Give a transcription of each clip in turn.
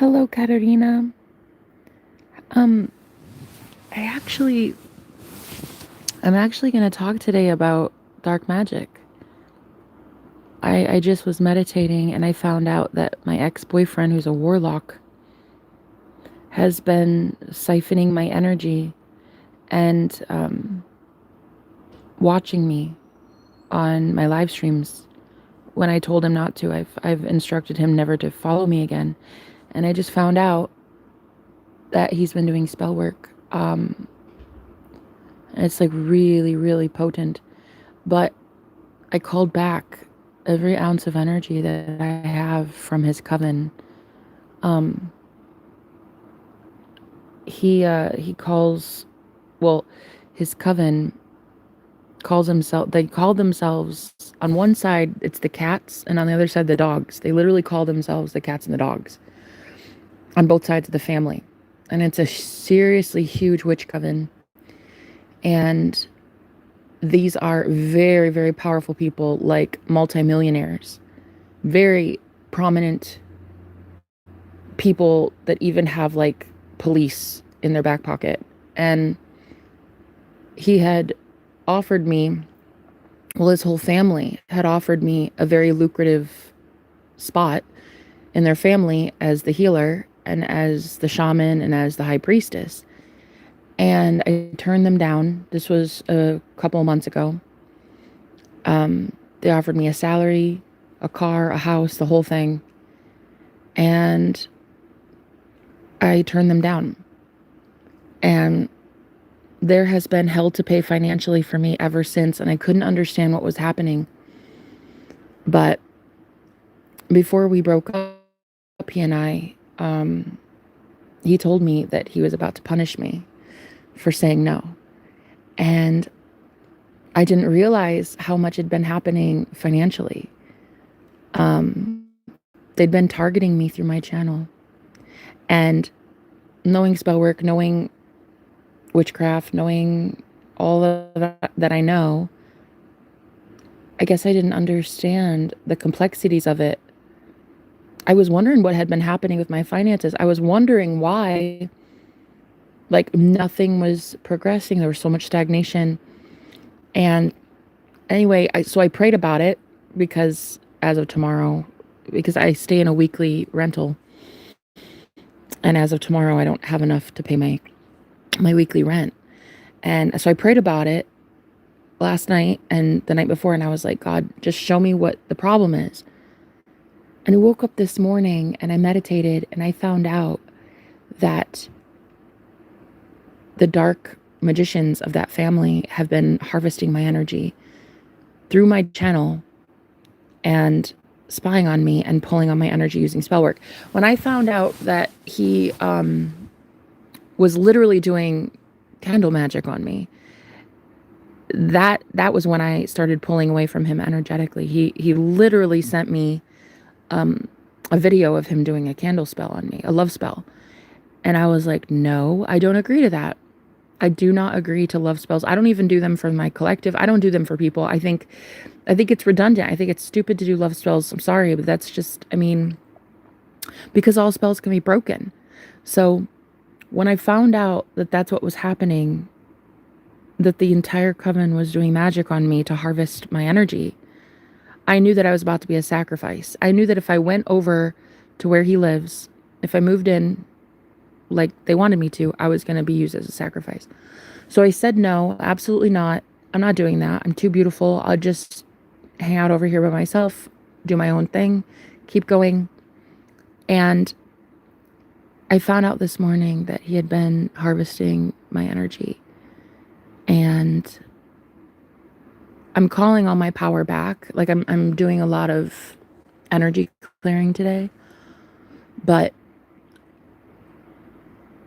Hello, Katerina. Um, I actually, I'm actually going to talk today about dark magic. I just was meditating and I found out that my ex-boyfriend, who's a warlock, has been siphoning my energy and watching me on my live streams. When I told him not to, I've instructed him never to follow me again, and I just found out that he's been doing spell work. It's like really, really potent. But I called back every ounce of energy that I have from his coven. Um, he calls, well, his coven calls himself. They call themselves, on one side it's the cats, and on the other side the dogs. They literally call themselves the cats and the dogs on both sides of the family, and it's a seriously huge witch coven. And these are very, very powerful people, like multimillionaires, very prominent people that even have like police in their back pocket. And he had offered me, well, his whole family had offered me a very lucrative spot in their family as the healer and as the shaman and as the high priestess. And I turned them down. This was a couple of months ago. They offered me a salary, a car, a house, the whole thing. And I turned them down. And there has been hell to pay financially for me ever since. And I couldn't understand what was happening. But before we broke up, he and I, he told me that he was about to punish me for saying no. And I didn't realize how much had been happening financially. They'd been targeting me through my channel. And knowing spell work, knowing witchcraft, knowing all of that I know, I guess I didn't understand the complexities of it. I was wondering what had been happening with my finances. I was wondering why, like, nothing was progressing. There was so much stagnation. And anyway, so I prayed about it because as of tomorrow, because I stay in a weekly rental. And as of tomorrow, I don't have enough to pay my weekly rent. And so I prayed about it last night and the night before. And I was like, God, just show me what the problem is. And I woke up this morning and I meditated and I found out that the dark magicians of that family have been harvesting my energy through my channel and spying on me and pulling on my energy using spell work. When I found out that he was literally doing candle magic on me, that was when I started pulling away from him energetically. He literally sent me a video of him doing a candle spell on me, a love spell. And I was like, no, I don't agree to that. I do not agree to love spells. I don't even do them for my collective. I don't do them for people. I think it's redundant. I think it's stupid to do love spells. I'm sorry, but that's just, I mean, because all spells can be broken. So when I found out that that's what was happening, that the entire coven was doing magic on me to harvest my energy, I knew that I was about to be a sacrifice. I knew that if I went over to where he lives, if I moved in like they wanted me to, I was going to be used as a sacrifice. So I said, no, absolutely not. I'm not doing that. I'm too beautiful. I'll just hang out over here by myself, do my own thing, keep going. And I found out this morning that he had been harvesting my energy. And I'm calling all my power back. Like I'm doing a lot of energy clearing today. But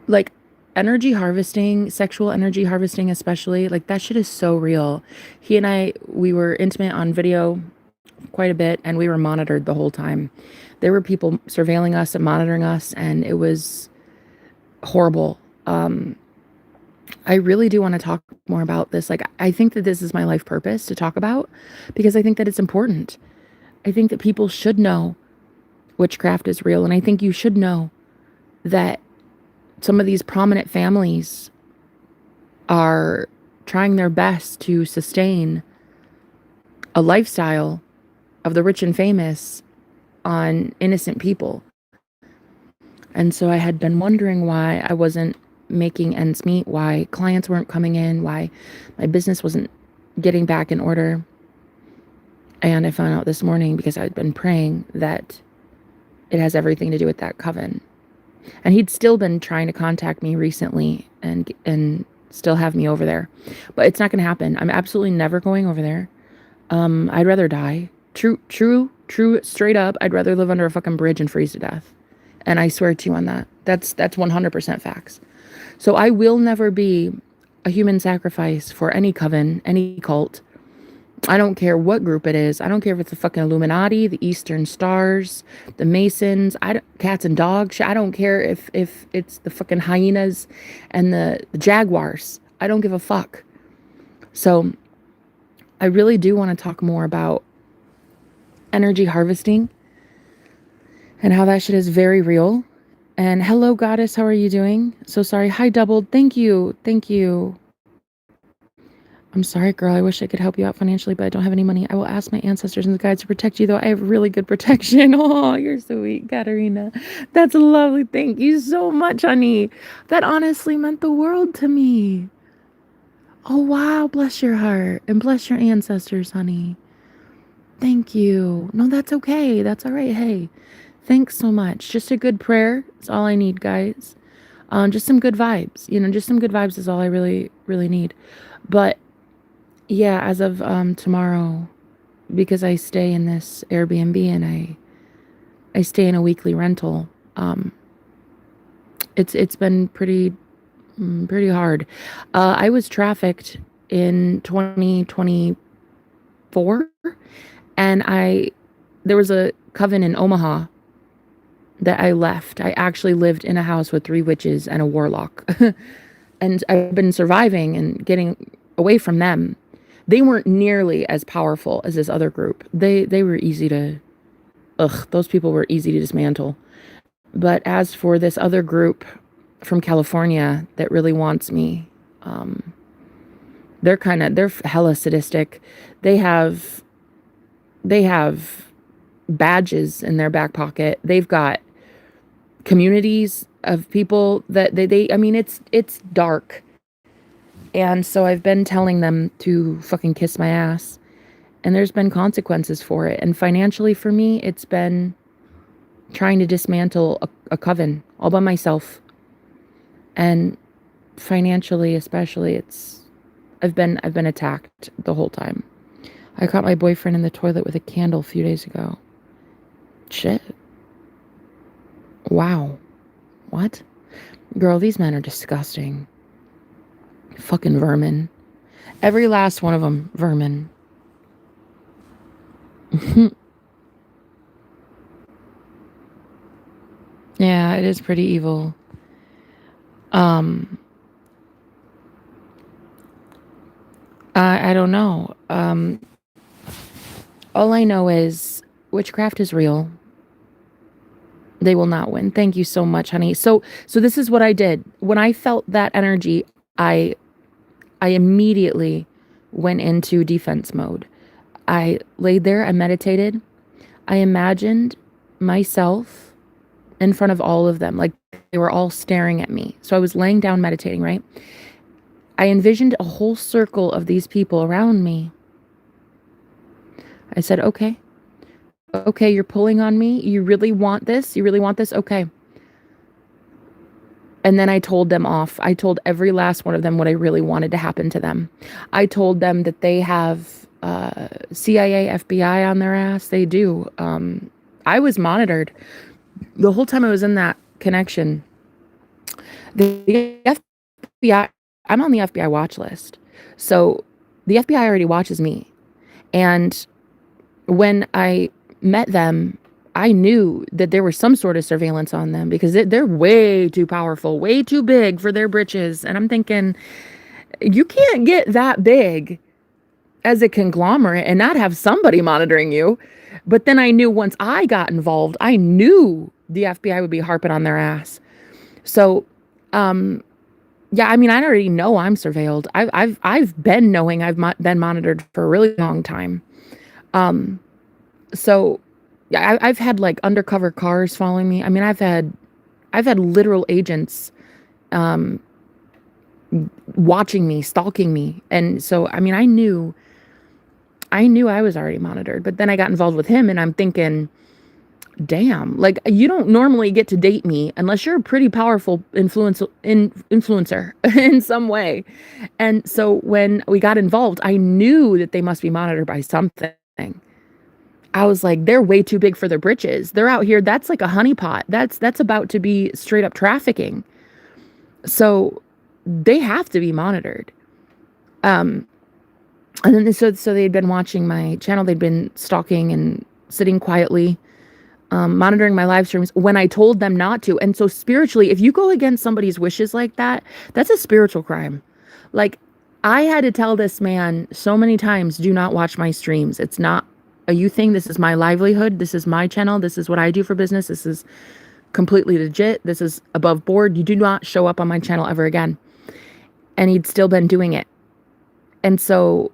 like energy harvesting, sexual energy harvesting especially, like that shit is so real. He and I, we were intimate on video quite a bit and we were monitored the whole time. There were people surveilling us and monitoring us and it was horrible. I really do want to talk more about this. Like, I think that this is my life purpose to talk about because I think that it's important. I think that people should know witchcraft is real. And I think you should know that some of these prominent families are trying their best to sustain a lifestyle of the rich and famous on innocent people. And so I had been wondering why I wasn't making ends meet, why clients weren't coming in, why my business wasn't getting back in order. And I found out this morning, because I'd been praying, that it has everything to do with that coven. And he'd still been trying to contact me recently and still have me over there. But it's not going to happen. I'm absolutely never going over there. I'd rather die. True, straight up. I'd rather live under a fucking bridge and freeze to death. And I swear to you on that. That's 100% facts. So I will never be a human sacrifice for any coven, any cult. I don't care what group it is. I don't care if it's the fucking Illuminati, the Eastern Stars, the Masons, cats and dogs. I don't care if it's the fucking hyenas and the jaguars. I don't give a fuck. So I really do want to talk more about energy harvesting and how that shit is very real. And hello, goddess, how are you doing? So sorry. Hi, doubled. Thank you. I'm sorry, girl. I wish I could help you out financially, but I don't have any money. I will ask my ancestors and the guides to protect you, though. I have really good protection. Oh, you're so sweet, Katarina. That's lovely. Thank you so much, honey. That honestly meant the world to me. Oh, wow. Bless your heart and bless your ancestors, honey. Thank you. No, that's okay. That's all right. Hey, thanks so much. Just a good prayer. That's all I need, guys. Just some good vibes. Just some good vibes is all I really, really need. But yeah, as of tomorrow, because I stay in this Airbnb and I stay in a weekly rental, it's been pretty hard. I was trafficked in 2024, and there was a coven in Omaha that I left. I actually lived in a house with 3 witches and a warlock, and I've been surviving and getting away from them. They weren't nearly as powerful as this other group. They were easy to, those people were easy to dismantle. But as for this other group from California that really wants me, they're hella sadistic. They have badges in their back pocket. They've got communities of people that it's dark. And so I've been telling them to fucking kiss my ass. And there's been consequences for it. And financially for me, it's been trying to dismantle a coven all by myself. And financially especially, I've been attacked the whole time. I caught my boyfriend in the toilet with a candle a few days ago. Shit. Wow. What? Girl, these men are disgusting. Fucking vermin. Every last one of them, vermin. Yeah, it is pretty evil. I don't know. All I know is witchcraft is real. They will not win. Thank you so much, honey. So this is what I did. When I felt that energy, I immediately went into defense mode. I laid there, I meditated. I imagined myself in front of all of them, like they were all staring at me. So I was laying down meditating, right? I envisioned a whole circle of these people around me. I said, okay, you're pulling on me. You really want this? Okay. And then I told them off. I told every last one of them what I really wanted to happen to them. I told them that they have CIA, FBI on their ass. They do. I was monitored the whole time I was in that connection. The FBI, I'm on the FBI watch list. So the FBI already watches me. And when I met them, I knew that there was some sort of surveillance on them because they're way too powerful, way too big for their britches. And I'm thinking, you can't get that big as a conglomerate and not have somebody monitoring you. But then I knew once I got involved, I knew the FBI would be harping on their ass. So, yeah, I mean, I already know I'm surveilled. I've been knowing been monitored for a really long time. Um, so yeah, I've had like undercover cars following me. I mean, I've had literal agents, um, watching me, stalking me. And so, I mean, I knew I was already monitored, but then I got involved with him and I'm thinking, damn, like you don't normally get to date me unless you're a pretty powerful influencer in some way. And so when we got involved, I knew that they must be monitored by something. I was like, they're way too big for their britches. They're out here. That's like a honeypot. That's about to be straight up trafficking. So they have to be monitored. Um, and then so they'd been watching my channel. They'd been stalking and sitting quietly, monitoring my live streams when I told them not to. And so spiritually, if you go against somebody's wishes like that, that's a spiritual crime. Like I had to tell this man so many times, do not watch my streams. It's not a you thing. This is my livelihood. This is my channel. This is what I do for business. This is completely legit. This is above board. You do not show up on my channel ever again. And he'd still been doing it. And so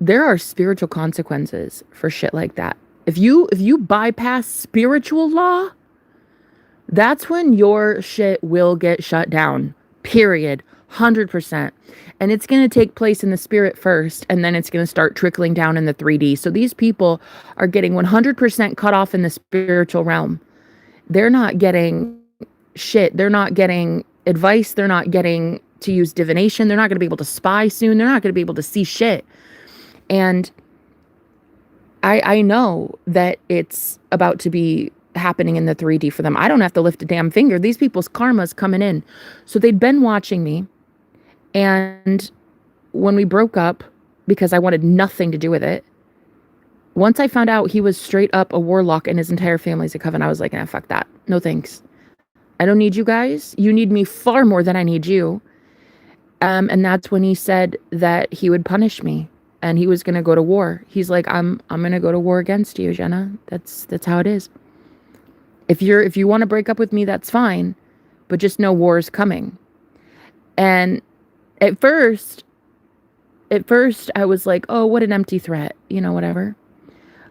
there are spiritual consequences for shit like that. If you bypass spiritual law, that's when your shit will get shut down. Period. 100%. And it's going to take place in the spirit first, and then it's going to start trickling down in the 3D. So these people are getting 100% cut off in the spiritual realm. They're not getting shit. They're not getting advice. They're not getting to use divination. They're not going to be able to spy soon. They're not going to be able to see shit. And I know that it's about to be happening in the 3D for them. I don't have to lift a damn finger. These people's karma's coming in. So they'd been watching me. And when we broke up, because I wanted nothing to do with it, once I found out he was straight up a warlock and his entire family's a coven, I was like, nah, fuck that. No thanks. I don't need you guys. You need me far more than I need you. And that's when he said that he would punish me. And he was going to go to war. He's like, I'm going to go to war against you, Jenna. That's how it is. If you want to break up with me, that's fine. But just know war is coming. And at first I was like, oh, what an empty threat. You know, whatever.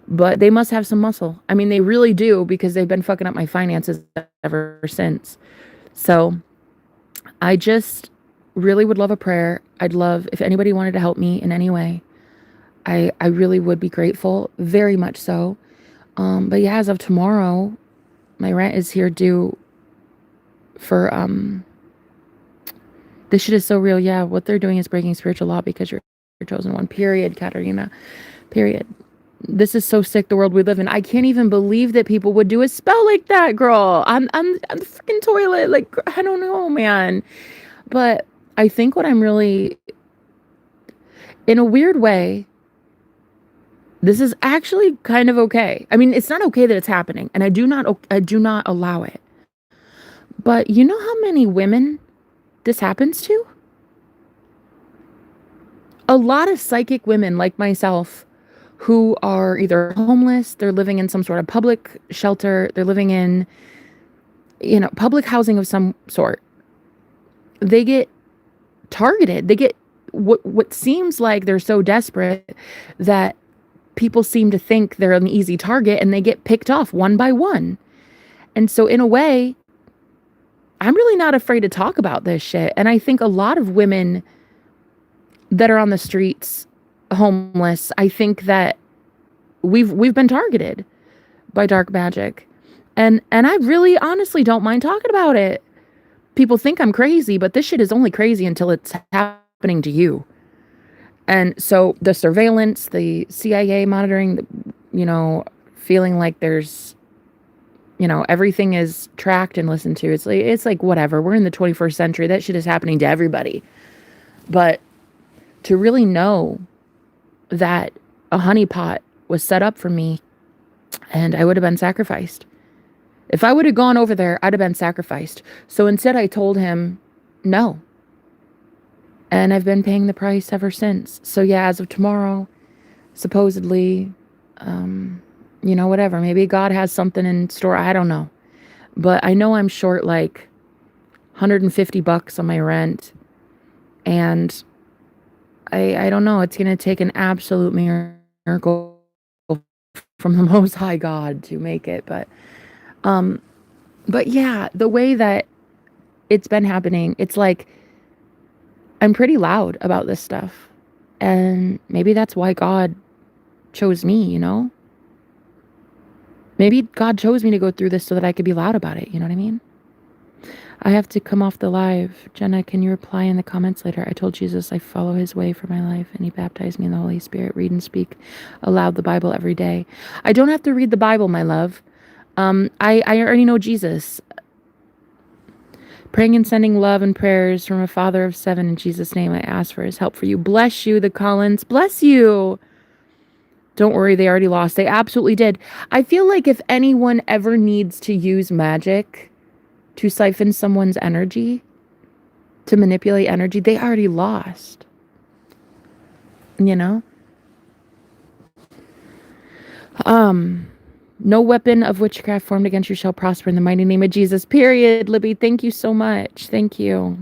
But they must have some muscle. I mean, they really do, because they've been fucking up my finances ever since. So I just really would love a prayer. I'd love if anybody wanted to help me in any way. I really would be grateful, very much so. But yeah, as of tomorrow, my rent is here due for, this shit is so real. Yeah, what they're doing is breaking spiritual law because you're chosen one. Period, Katarina. Period. This is so sick, the world we live in. I can't even believe that people would do a spell like that, girl. I'm the freaking toilet. Like, I don't know, man. But I think what I'm really, in a weird way, this is actually kind of okay. I mean, it's not okay that it's happening, and I do not allow it. But you know how many women this happens to? A lot of psychic women like myself who are either homeless, they're living in some sort of public shelter, they're living in, you know, public housing of some sort. They get targeted. They get what seems like they're so desperate that people seem to think they're an easy target, and they get picked off one by one. And so in a way, I'm really not afraid to talk about this shit. And I think a lot of women that are on the streets, homeless, I think that we've been targeted by dark magic. And I really honestly don't mind talking about it. People think I'm crazy, but this shit is only crazy until it's happening to you. And so the surveillance, the CIA monitoring, you know, feeling like there's, you know, everything is tracked and listened to. It's like whatever. We're in the 21st century. That shit is happening to everybody. But to really know that a honeypot was set up for me, and I would have been sacrificed. If I would have gone over there, I'd have been sacrificed. So instead I told him no. And I've been paying the price ever since. So yeah, as of tomorrow, supposedly, you know, whatever. Maybe God has something in store. I don't know. But I know I'm short like $150 on my rent. And I don't know, it's going to take an absolute miracle from the Most High God to make it. But yeah, the way that it's been happening, it's like I'm pretty loud about this stuff. And maybe that's why God chose me, you know? Maybe God chose me to go through this so that I could be loud about it, you know what I mean? I have to come off the live. Jenna, can you reply in the comments later? I told Jesus I follow his way for my life, and he baptized me in the Holy Spirit. Read and speak aloud the Bible every day. I don't have to read the Bible, my love. I already know Jesus. Praying and sending love and prayers from a father of 7 in Jesus' name. I ask for his help for you. Bless you, the Collins. Bless you. Don't worry, they already lost. They absolutely did. I feel like if anyone ever needs to use magic to siphon someone's energy, to manipulate energy, they already lost. You know? No weapon of witchcraft formed against you shall prosper in the mighty name of Jesus. Period. Libby, thank you so much. Thank you.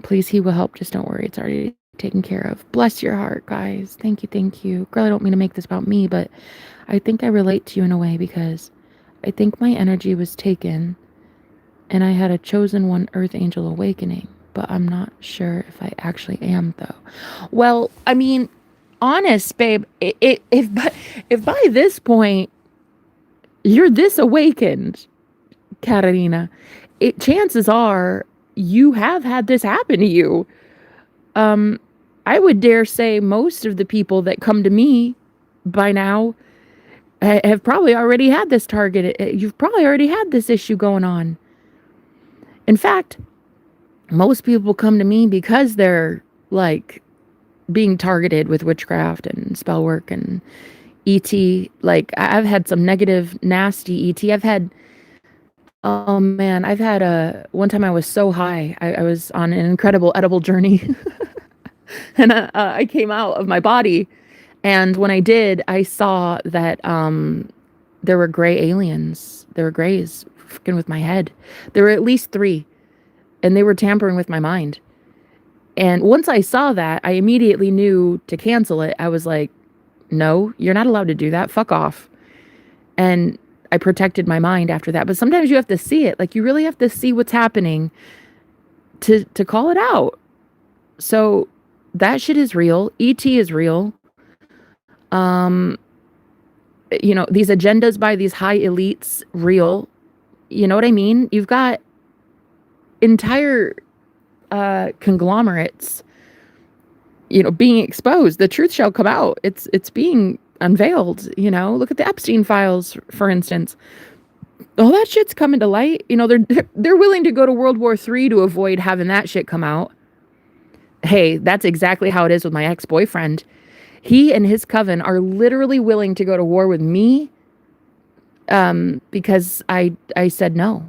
Please, he will help. Just don't worry. It's already taken care of. Bless your heart, guys. Thank you. Thank you. Girl, I don't mean to make this about me, but I think I relate to you in a way because I think my energy was taken and I had a chosen one earth angel awakening, but I'm not sure if I actually am, though. Well, I mean, honest, babe, if by this point you're this awakened, Katarina, chances are you have had this happen to you. I would dare say most of the people that come to me by now have probably already had this target. You've probably already had this issue going on. In fact, most people come to me because they're like being targeted with witchcraft and spell work and ET. Like I've had some negative, nasty ET. Oh man, I've had one time I was so high. I was on an incredible edible journey and I came out of my body. And when I did, I saw that there were gray aliens. There were grays fucking with my head. There were at least 3 and they were tampering with my mind. And once I saw that, I immediately knew to cancel it. I was like, no, you're not allowed to do that. Fuck off. And I protected my mind after that. But sometimes you have to see it. Like you really have to see what's happening to call it out. So that shit is real. ET is real. You know, these agendas by these high elites, real. You know what I mean? You've got entire conglomerates, you know, being exposed. The truth shall come out. It's being unveiled, you know. Look at the Epstein files, for instance. All that shit's coming to light. You know, they're willing to go to World War III to avoid having that shit come out. Hey, that's exactly how it is with my ex-boyfriend. He and his coven are literally willing to go to war with me because I said no.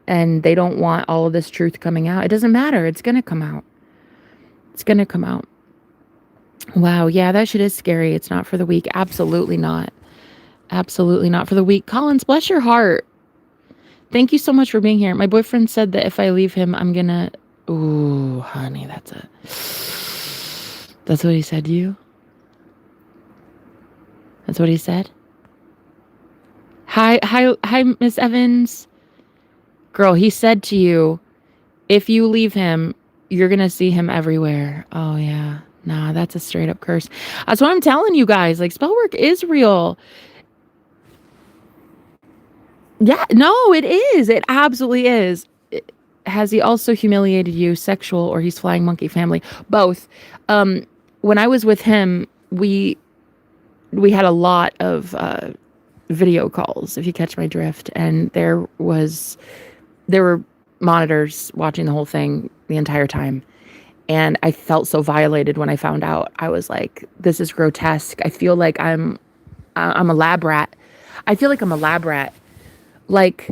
And they don't want all of this truth coming out. It doesn't matter. It's going to come out. It's going to come out. Wow. Yeah, that shit is scary. It's not for the weak. Absolutely not. Absolutely not for the weak. Collins, bless your heart. Thank you so much for being here. My boyfriend said that if I leave him, I'm going to... Ooh, honey, that's what he said to you? That's what he said? Hi, Miss Evans. Girl, he said to you, if you leave him, you're going to see him everywhere. Oh, yeah. Nah, that's a straight up curse. That's what I'm telling you guys. Like, spell work is real. Yeah, no, it is. It absolutely is. Has he also humiliated you, sexual, or he's flying monkey family? Both. When I was with him, we had a lot of video calls, if you catch my drift. And there were monitors watching the whole thing the entire time. And I felt so violated when I found out. I was like, this is grotesque. I feel like I'm a lab rat. I feel like I'm a lab rat. Like,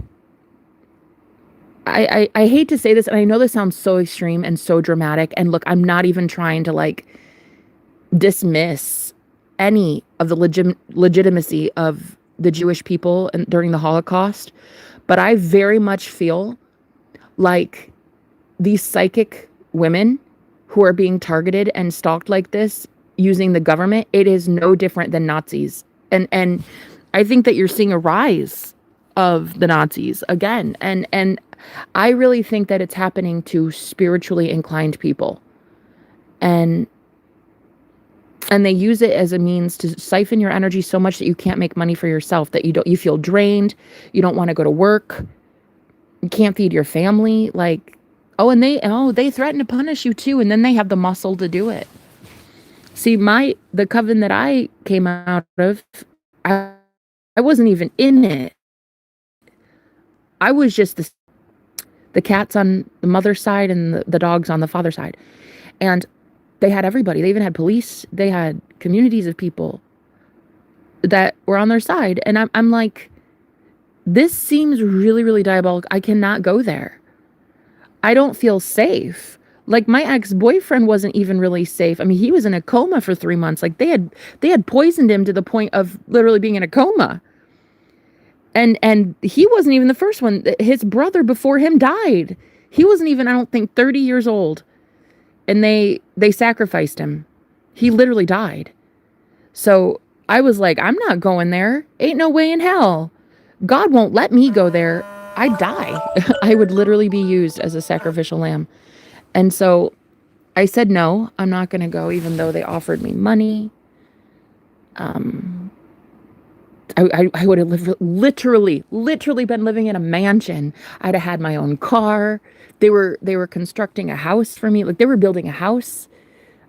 I hate to say this, and I know this sounds so extreme and so dramatic. And look, I'm not even trying to like dismiss any of the legitimacy of the Jewish people during the Holocaust. But I very much feel like these psychic women who are being targeted and stalked like this using the government, it is no different than Nazis. And I think that you're seeing a rise of the Nazis again. And I really think that it's happening to spiritually inclined people. And they use it as a means to siphon your energy so much that you can't make money for yourself, that you feel drained, you don't want to go to work, you can't feed your family. Like, and they threaten to punish you too, and then they have the muscle to do it. See, the coven that I came out of, I wasn't even in it. I was just the cats on the mother's side and the dogs on the father's side. And they had everybody. They even had police. They had communities of people that were on their side. And I'm like, this seems really, really diabolical. I cannot go there. I don't feel safe. Like, my ex-boyfriend wasn't even really safe. I mean, he was in a coma for 3 months. Like, they had poisoned him to the point of literally being in a coma. And he wasn't even the first one. His brother before him died. He wasn't even, I don't think, 30 years old. And they sacrificed him. He literally died. So I was like, I'm not going there. Ain't no way in hell. God won't let me go there. I'd die. I would literally be used as a sacrificial lamb. And so I said, no, I'm not going to go, even though they offered me money. I would have literally been living in a mansion. I'd have had my own car. They were constructing a house for me. Like, they were building a house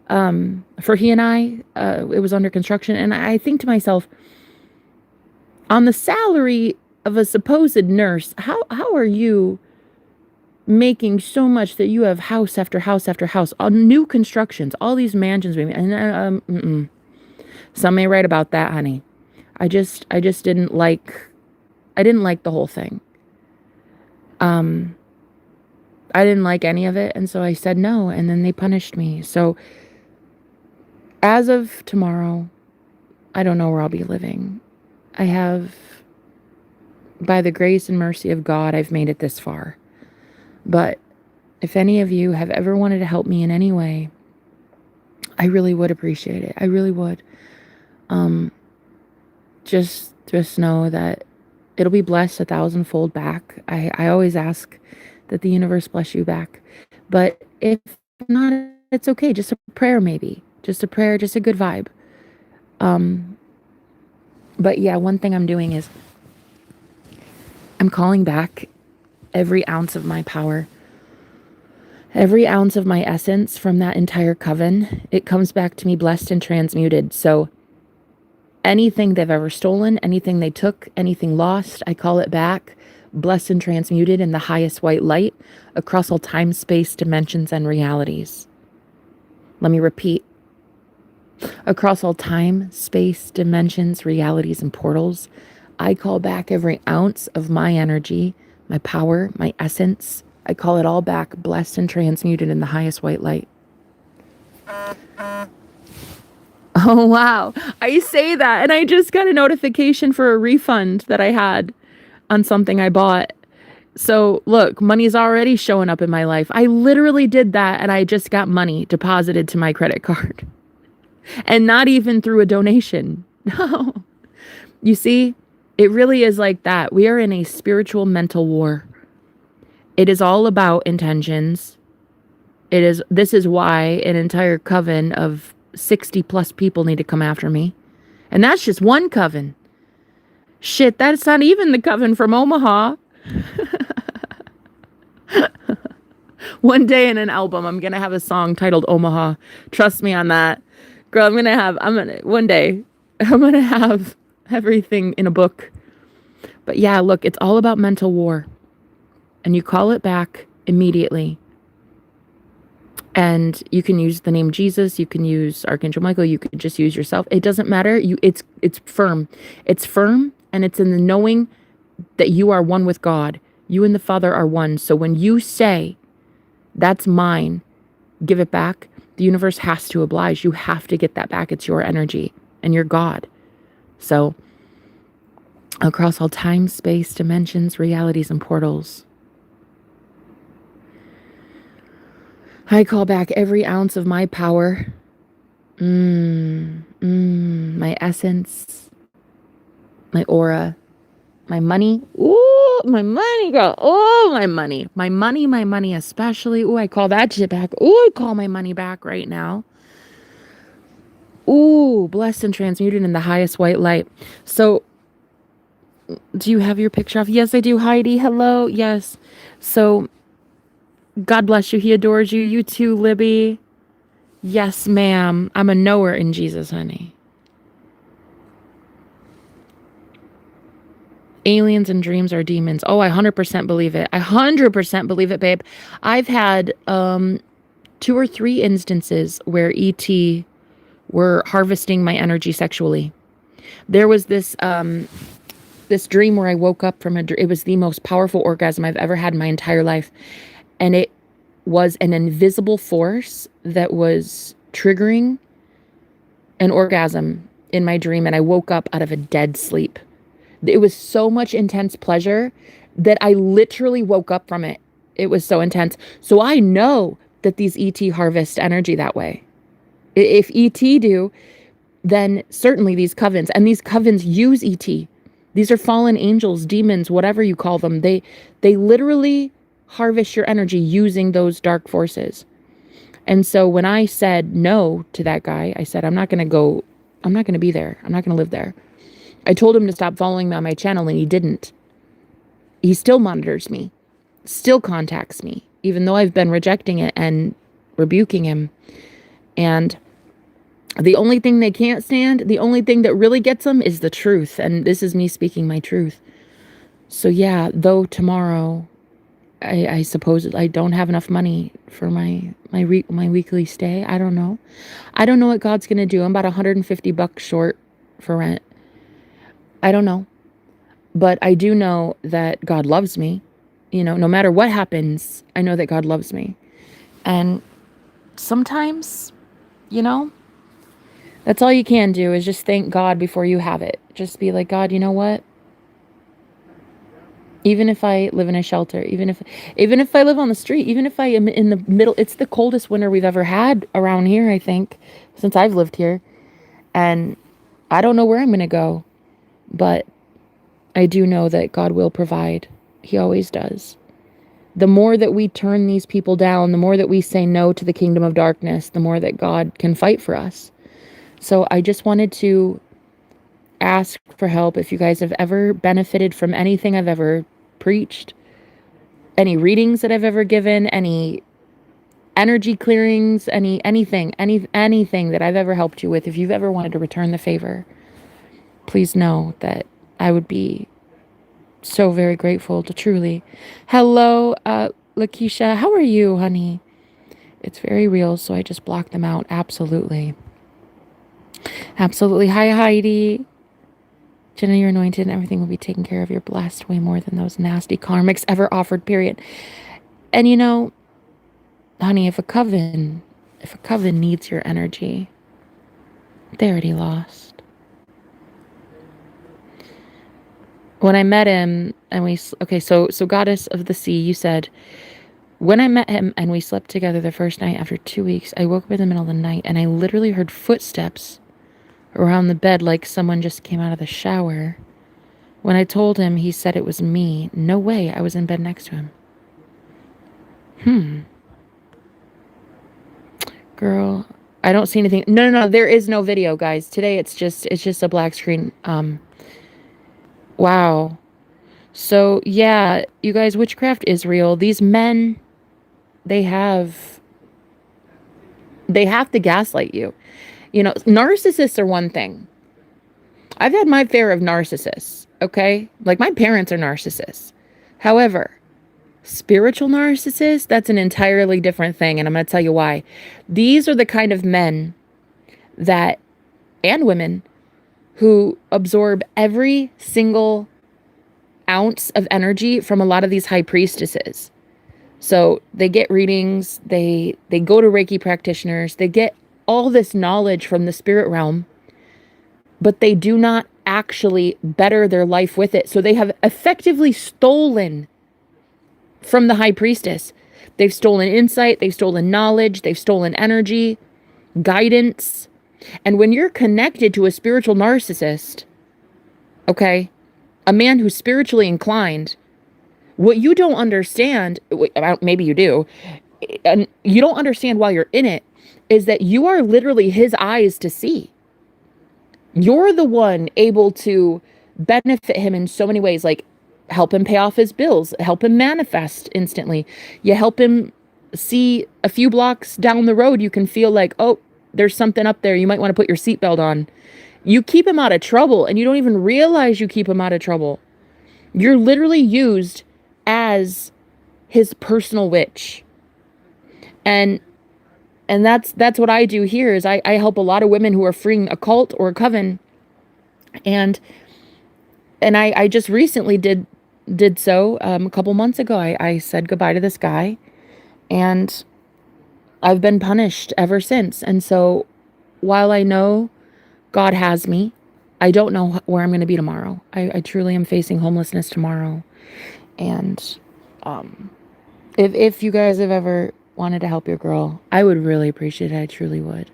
for he and I. It was under construction. And I think to myself, on the salary of a supposed nurse, how are you making so much that you have house after house after house, all new constructions, all these mansions? And some may write about that, honey. I just didn't like the whole thing. I didn't like any of it, and so I said no, and then they punished me. So as of tomorrow, I don't know where I'll be living. I have, by the grace and mercy of God, I've made it this far. But if any of you have ever wanted to help me in any way, I really would appreciate it. I really would. Just know that it'll be blessed 1,000-fold back. I always ask that the universe bless you back. But if not, it's okay. Just a prayer, maybe. Just a prayer, just a good vibe. But yeah, one thing I'm doing is I'm calling back every ounce of my power, every ounce of my essence from that entire coven. It comes back to me blessed and transmuted. So anything they've ever stolen, anything they took, anything lost, I call it back, blessed and transmuted in the highest white light across all time, space, dimensions, and realities. Let me repeat. Across all time, space, dimensions, realities, and portals, I call back every ounce of my energy, my power, my essence. I call it all back, blessed and transmuted in the highest white light. Oh, wow. I say that, and I just got a notification for a refund that I had on something I bought. So look, money's already showing up in my life. I literally did that, and I just got money deposited to my credit card. And not even through a donation. No. You see, it really is like that. We are in a spiritual mental war. It is all about intentions. This is why an entire coven of 60 plus people need to come after me. And that's just one coven. Shit, that's not even the coven from Omaha. One day in an album, I'm going to have a song titled Omaha. Trust me on that. Girl, one day, I'm going to have everything in a book. But yeah, look, it's all about mental war. And you call it back immediately. And you can use the name Jesus, you can use Archangel Michael, you could just use yourself. It doesn't matter. It's firm. It's firm, and it's in the knowing that you are one with God. You and the Father are one. So when you say, that's mine, give it back, the universe has to oblige. You have to get that back. It's your energy, and you're God. So across all time, space, dimensions, realities, and portals, I call back every ounce of my power, my essence, my aura, my money. Ooh, my money, girl. Oh, my money. My money especially. Ooh, I call that shit back. Ooh, I call my money back right now. Ooh, blessed and transmuted in the highest white light. So, do you have your picture off? Yes, I do, Heidi. Hello. Yes. So, God bless you. He adores you. You too, Libby. Yes, ma'am. I'm a knower in Jesus, honey. Aliens and dreams are demons. Oh, I 100% believe it. I 100% believe it, babe. I've had 2 or 3 instances where ET were harvesting my energy sexually. There was this dream where I woke up from it was the most powerful orgasm I've ever had in my entire life. And it was an invisible force that was triggering an orgasm in my dream. And I woke up out of a dead sleep. It was so much intense pleasure that I literally woke up from it. It was so intense. So I know that these ET harvest energy that way. If ET do, then certainly these covens, and these covens use ET. These are fallen angels, demons, whatever you call them. They literally harvest your energy using those dark forces. And so when I said no to that guy, I said, I'm not going to be there. I'm not going to live there. I told him to stop following me on my channel, and he didn't. He still monitors me, still contacts me, even though I've been rejecting it and rebuking him. And the only thing they can't stand, the only thing that really gets them is the truth. And this is me speaking my truth. So yeah, though tomorrow, I suppose I don't have enough money for my weekly stay. I don't know. I don't know what God's going to do. I'm about $150 short for rent. I don't know. But I do know that God loves me. You know, no matter what happens, I know that God loves me. And sometimes, you know, that's all you can do is just thank God before you have it. Just be like, God, you know what? Even if I live in a shelter, even if I live on the street, even if I am in the middle, it's the coldest winter we've ever had around here, I think, since I've lived here. And I don't know where I'm going to go, but I do know that God will provide. He always does. The more that we turn these people down, the more that we say no to the kingdom of darkness, the more that God can fight for us. So I just wanted to ask for help if you guys have ever benefited from anything I've ever preached, any readings that I've ever given, any energy clearings, anything that I've ever helped you with. If you've ever wanted to return the favor, please know that I would be so very grateful to truly. Hello, Lakeisha. How are you, honey? It's very real, so I just blocked them out. Absolutely. Absolutely. Hi, Heidi. Jenna, you're anointed and everything will be taken care of. You're blessed way more than those nasty karmics ever offered, period. And you know, honey, if a coven needs your energy, they already lost. When I met him and so Goddess of the Sea, you said, when I met him and we slept together the first night after 2 weeks, I woke up in the middle of the night and I literally heard footsteps around the bed like someone just came out of the shower. When I told him, he said it was me. No way, I was in bed next to him. Girl, I don't see anything. No, there is no video, guys. Today it's just a black screen. Wow. So, yeah, you guys, witchcraft is real. These men, they have to gaslight you. You know, narcissists are one thing. I've had my fair of narcissists, okay? Like, my parents are narcissists. However, spiritual narcissists, that's an entirely different thing, and I'm going to tell you why. These are the kind of men that, and women, who absorb every single ounce of energy from a lot of these high priestesses. So they get readings, they go to Reiki practitioners, they get all this knowledge from the spirit realm, but they do not actually better their life with it. So they have effectively stolen from the high priestess. They've stolen insight. They've stolen knowledge. They've stolen energy, guidance. And when you're connected to a spiritual narcissist, okay, a man who's spiritually inclined, what you don't understand, maybe you do, and you don't understand while you're in it, is that you are literally his eyes to see. You're the one able to benefit him in so many ways, like help him pay off his bills, help him manifest instantly. You help him see a few blocks down the road, you can feel like, oh, there's something up there. You might want to put your seatbelt on. You keep him out of trouble, and you don't even realize you keep him out of trouble. You're literally used as his personal witch. And that's what I do here is I help a lot of women who are freeing a cult or a coven. And I just recently did so a couple months ago. I said goodbye to this guy, and I've been punished ever since. And so while I know God has me, I don't know where I'm going to be tomorrow. I truly am facing homelessness tomorrow. And if you guys have ever wanted to help your girl, I would really appreciate it. I truly would.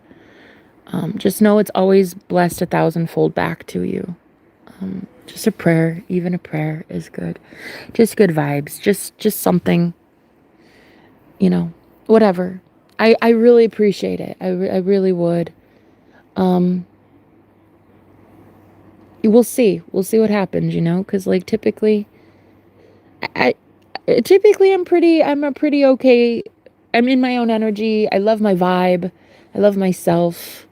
Just know it's always blessed 1,000-fold back to you. Just a prayer, even a prayer is good. Just good vibes. Just something, whatever. I really appreciate it. I really would. We'll see what happens, because like typically I'm a pretty okay. I'm in my own energy. I love my vibe. I love myself.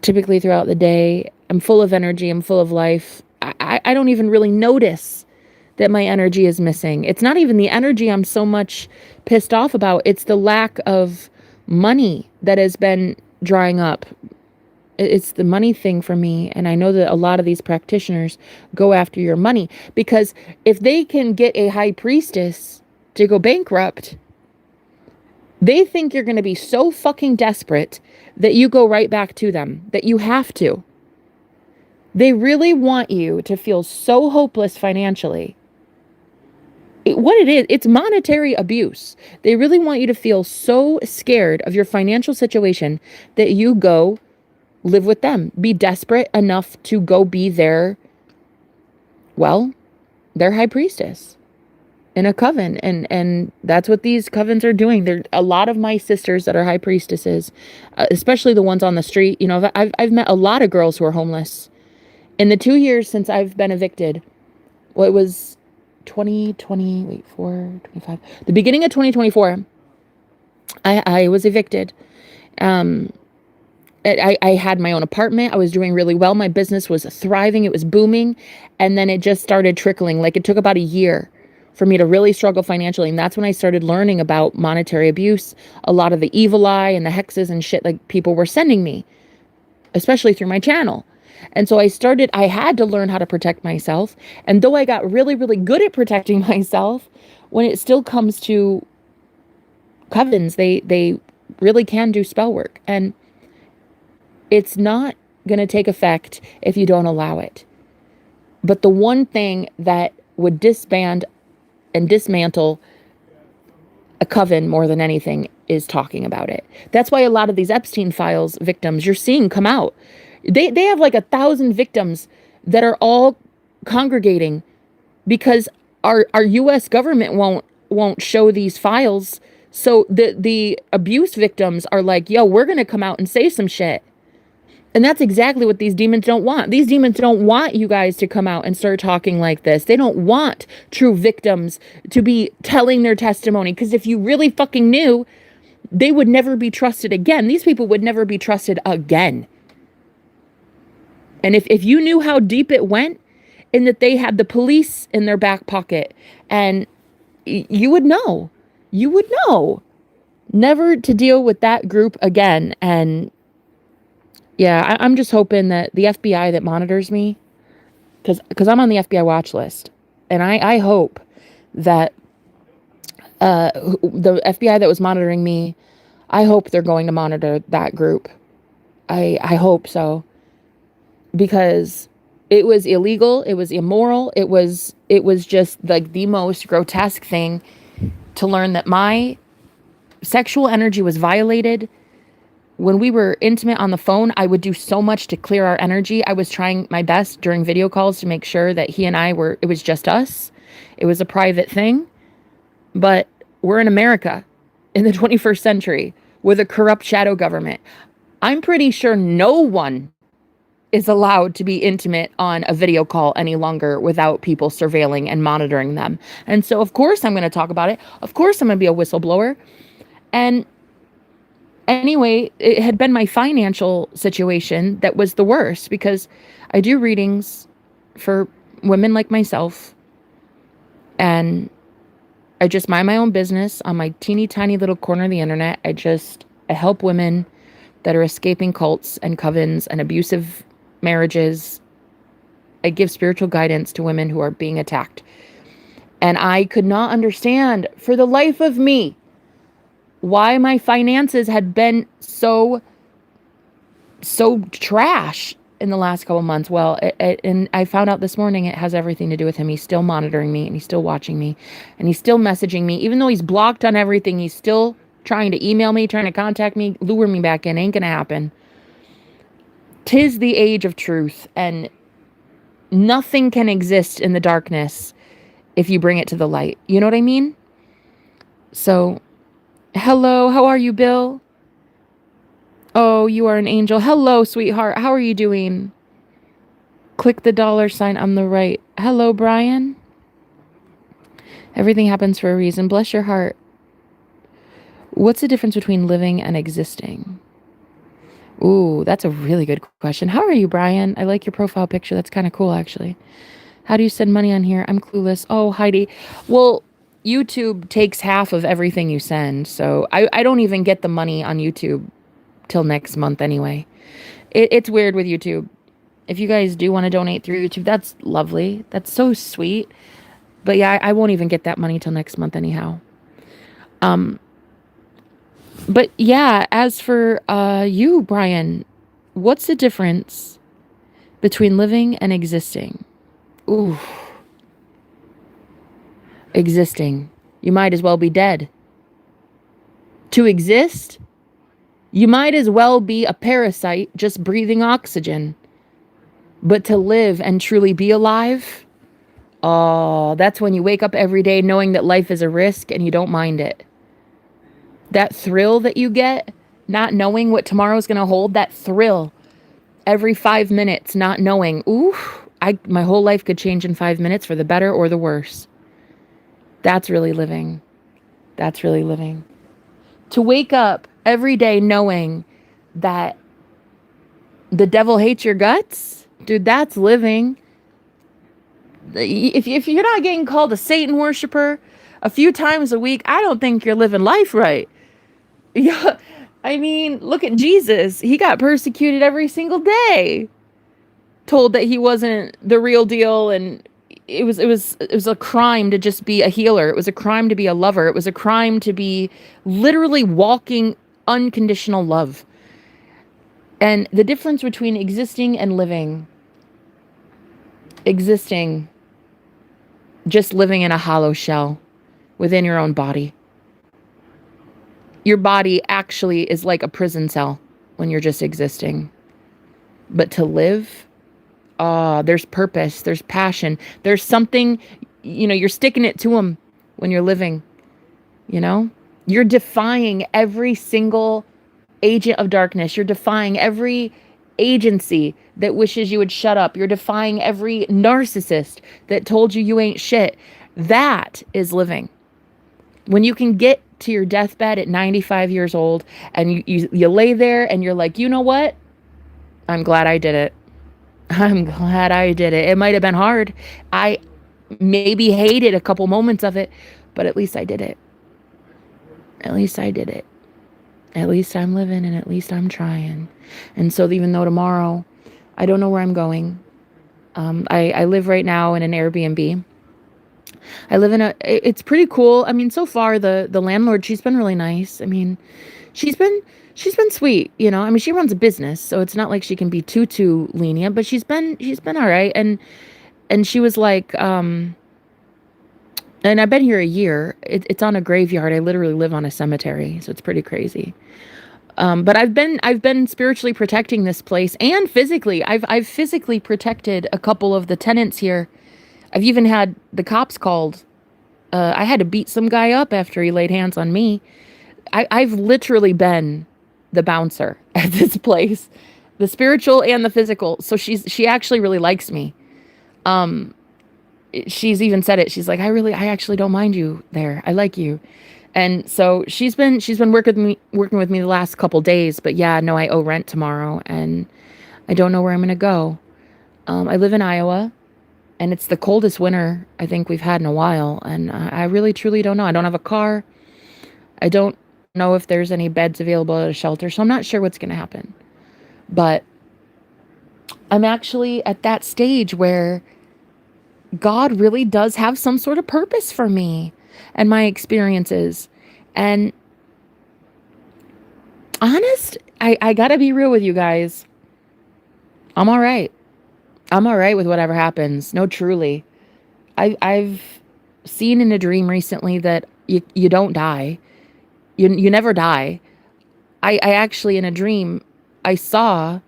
Typically throughout the day, I'm full of energy. I'm full of life. I don't even really notice that my energy is missing. It's not even the energy I'm so much pissed off about. It's the lack of money that has been drying up. It's the money thing for me. And I know that a lot of these practitioners go after your money, because if they can get a high priestess to go bankrupt, they think you're going to be so fucking desperate that you go right back to them, that you have to. They really want you to feel so hopeless financially. What it is, it's monetary abuse. They really want you to feel so scared of your financial situation that you go live with them. Be desperate enough to go be their high priestess in a coven. And that's what these covens are doing. There a lot of my sisters that are high priestesses, especially the ones on the street. I've met a lot of girls who are homeless. In the 2 years since I've been evicted, it was 2020, 25, the beginning of 2024, I was evicted. I had my own apartment. I was doing really well. My business was thriving. It was booming. And then it just started trickling. Like it took about a year for me to really struggle financially. And that's when I started learning about monetary abuse, a lot of the evil eye and the hexes and shit like people were sending me, especially through my channel. And so I had to learn how to protect myself. And though I got really, really good at protecting myself, when it still comes to covens, they really can do spell work. And it's not going to take effect if you don't allow it. But the one thing that would disband and dismantle a coven more than anything is talking about it. That's why a lot of these Epstein files victims you're seeing come out. They have like 1,000 victims that are all congregating because our U.S. government won't show these files. So the abuse victims are like, yo, we're going to come out and say some shit. And that's exactly what these demons don't want. These demons don't want you guys to come out and start talking like this. They don't want true victims to be telling their testimony. Because if you really fucking knew, they would never be trusted again. These people would never be trusted again. And if you knew how deep it went, in that they had the police in their back pocket, and you would know. You would know. Never to deal with that group again. And yeah, I'm just hoping that the FBI that monitors me, because I'm on the FBI watch list, and I hope that the FBI that was monitoring me, I hope they're going to monitor that group. I hope so, because it was illegal, it was immoral, it was just like the most grotesque thing. to learn that my sexual energy was violated. When we were intimate on the phone, I would do so much to clear our energy. I was trying my best during video calls to make sure that he and I were, it was just us. It was a private thing. But we're in America in the 21st century with a corrupt shadow government. I'm pretty sure no one is allowed to be intimate on a video call any longer without people surveilling and monitoring them. And so, of course, I'm going to talk about it. Of course, I'm going to be a whistleblower. And anyway, it had been my financial situation that was the worst, because I do readings for women like myself, and I just mind my own business on my teeny tiny little corner of the internet. I help women that are escaping cults and covens and abusive marriages. I give spiritual guidance to women who are being attacked. And I could not understand for the life of me why my finances had been so trash in the last couple months. Well, and I found out this morning it has everything to do with him. He's still monitoring me, and he's still watching me, and he's still messaging me. Even though he's blocked on everything, he's still trying to email me, trying to contact me, lure me back in. Ain't gonna happen. 'Tis the age of truth, and nothing can exist in the darkness if you bring it to the light. You know what I mean? So, hello, how are you, Bill? Oh, you are an angel. Hello, sweetheart. How are you doing? Click the $sign on the right. Hello, Brian. Everything happens for a reason. Bless your heart. What's the difference between living and existing? Ooh, that's a really good question. How are you, Brian? I like your profile picture. That's kind of cool, actually. How do you send money on here? I'm clueless. Oh, Heidi. Well, YouTube takes half of everything you send. So I don't even get the money on YouTube till next month anyway. It's weird with YouTube. If you guys do want to donate through YouTube, that's lovely. That's so sweet. But yeah, I won't even get that money till next month anyhow. But yeah, as for you, Brian, what's the difference between living and existing? Ooh. Existing. You might as well be dead. To exist, you might as well be a parasite just breathing oxygen. But to live and truly be alive, oh, that's when you wake up every day knowing that life is a risk and you don't mind it. That thrill that you get, not knowing what tomorrow's going to hold, that thrill every 5 minutes, not knowing, ooh, my whole life could change in 5 minutes for the better or the worse. That's really living. That's really living. To wake up every day knowing that the devil hates your guts, dude, that's living. If you're not getting called a Satan worshiper a few times a week, I don't think you're living life right. Yeah, I mean, look at Jesus. He got persecuted every single day. Told that he wasn't the real deal, and it was a crime to just be a healer. It was a crime to be a lover. It was a crime to be literally walking unconditional love. And the difference between existing and living. Existing, just living in a hollow shell within your own body. Your body actually is like a prison cell when you're just existing. But to live, there's purpose, there's passion, there's something, you're sticking it to them when you're living, You're defying every single agent of darkness. You're defying every agency that wishes you would shut up. You're defying every narcissist that told you ain't shit. That is living. When you can get to your deathbed at 95 years old and you lay there and you're like, you know what? I'm glad I did it. I'm glad I did it. It might have been hard. I maybe hated a couple moments of it, but at least I did it. At least I did it. At least I'm living, and at least I'm trying. And so even though tomorrow I don't know where I'm going, I live right now in an Airbnb. I live it's pretty cool. I mean, so far the landlord, she's been really nice. I mean, she's been sweet, I mean, she runs a business, so it's not like she can be too lenient, but she's been all right. And she was like, And I've been here a year. It's on a graveyard. I literally live on a cemetery, so it's pretty crazy. But I've been spiritually protecting this place, and physically. I've physically protected a couple of the tenants here. I've even had the cops called. I had to beat some guy up after he laid hands on me. I've literally been the bouncer at this place, the spiritual and the physical. So she actually really likes me. Um, she's even said it. She's like, I actually don't mind you there. I like you. And so she's been working with me the last couple days. But yeah, no, I owe rent tomorrow, and I don't know where I'm gonna go. I live in Iowa, and it's the coldest winter I think we've had in a while, and I really truly don't know. I don't have a car. I don't know if there's any beds available at a shelter, so I'm not sure what's gonna happen. But I'm actually at that stage where God really does have some sort of purpose for me and my experiences. And honest, I gotta be real with you guys. I'm all right. I'm all right with whatever happens. No, truly. I've seen in a dream recently that you don't die. You never die. I actually, in a dream, I saw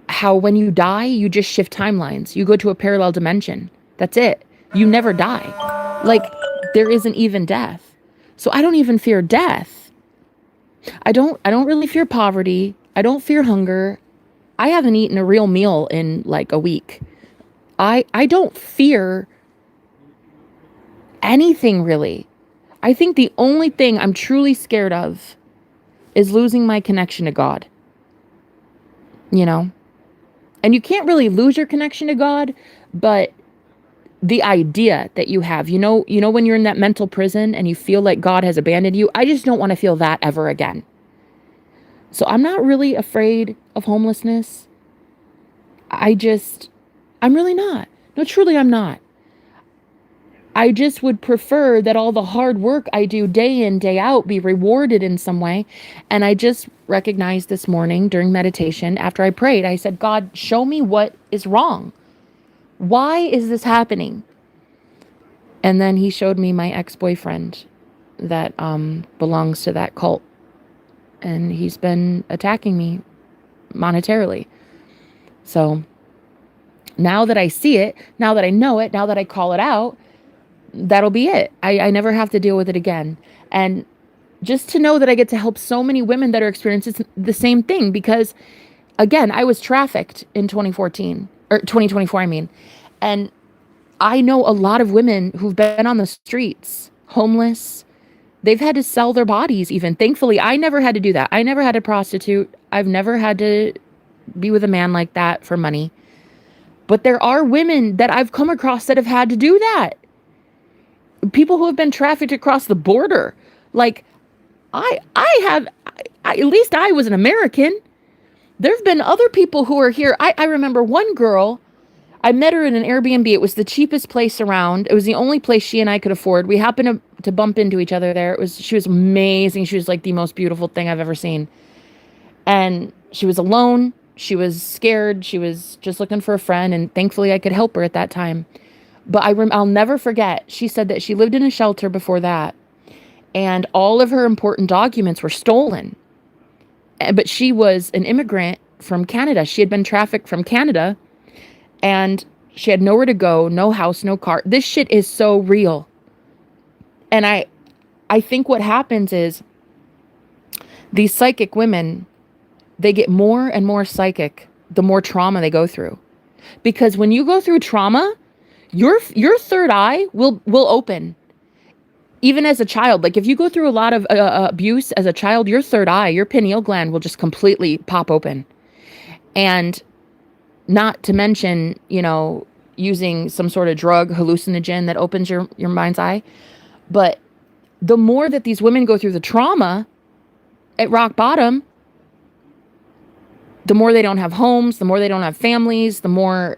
how when you die, you just shift timelines. You go to a parallel dimension. That's it. You never die. Like, there isn't even death. So I don't even fear death. I don't really fear poverty. I don't fear hunger. I haven't eaten a real meal in like a week. I don't fear anything really. I think the only thing I'm truly scared of is losing my connection to God. You know? And you can't really lose your connection to God, but the idea that you have, when you're in that mental prison and you feel like God has abandoned you, I just don't want to feel that ever again. So I'm not really afraid of homelessness. I'm really not. No, truly, I'm not. I just would prefer that all the hard work I do day in, day out be rewarded in some way. And I just recognized this morning during meditation, after I prayed, I said, God, show me what is wrong. Why is this happening? And then he showed me my ex-boyfriend that belongs to that cult. And he's been attacking me monetarily. So now that I see it, now that I know it, now that I call it out, that'll be it. I never have to deal with it again. And just to know that I get to help so many women that are experiencing the same thing, because again, I was trafficked in 2014 or 2024, I mean. And I know a lot of women who've been on the streets, homeless. They've had to sell their bodies even. Thankfully, I never had to do that. I never had to prostitute. I've never had to be with a man like that for money. But there are women that I've come across that have had to do that. People who have been trafficked across the border. Like, at least I was an American. There have been other people who are here. I remember one girl, I met her in an Airbnb. It was the cheapest place around. It was the only place she and I could afford. We happened to bump into each other there. She was amazing. She was like the most beautiful thing I've ever seen. And she was alone. She was scared. She was just looking for a friend. And thankfully I could help her at that time. But I'll never forget. She said that she lived in a shelter before that. And all of her important documents were stolen. But she was an immigrant from Canada. She had been trafficked from Canada. And she had nowhere to go, no house, no car. This shit is so real. And I think what happens is these psychic women, they get more and more psychic the more trauma they go through. Because when you go through trauma, your third eye will open. Even as a child, like if you go through a lot of abuse as a child, your third eye, your pineal gland will just completely pop open. And not to mention, using some sort of drug, hallucinogen that opens your mind's eye. But the more that these women go through the trauma at rock bottom, the more they don't have homes, the more they don't have families, the more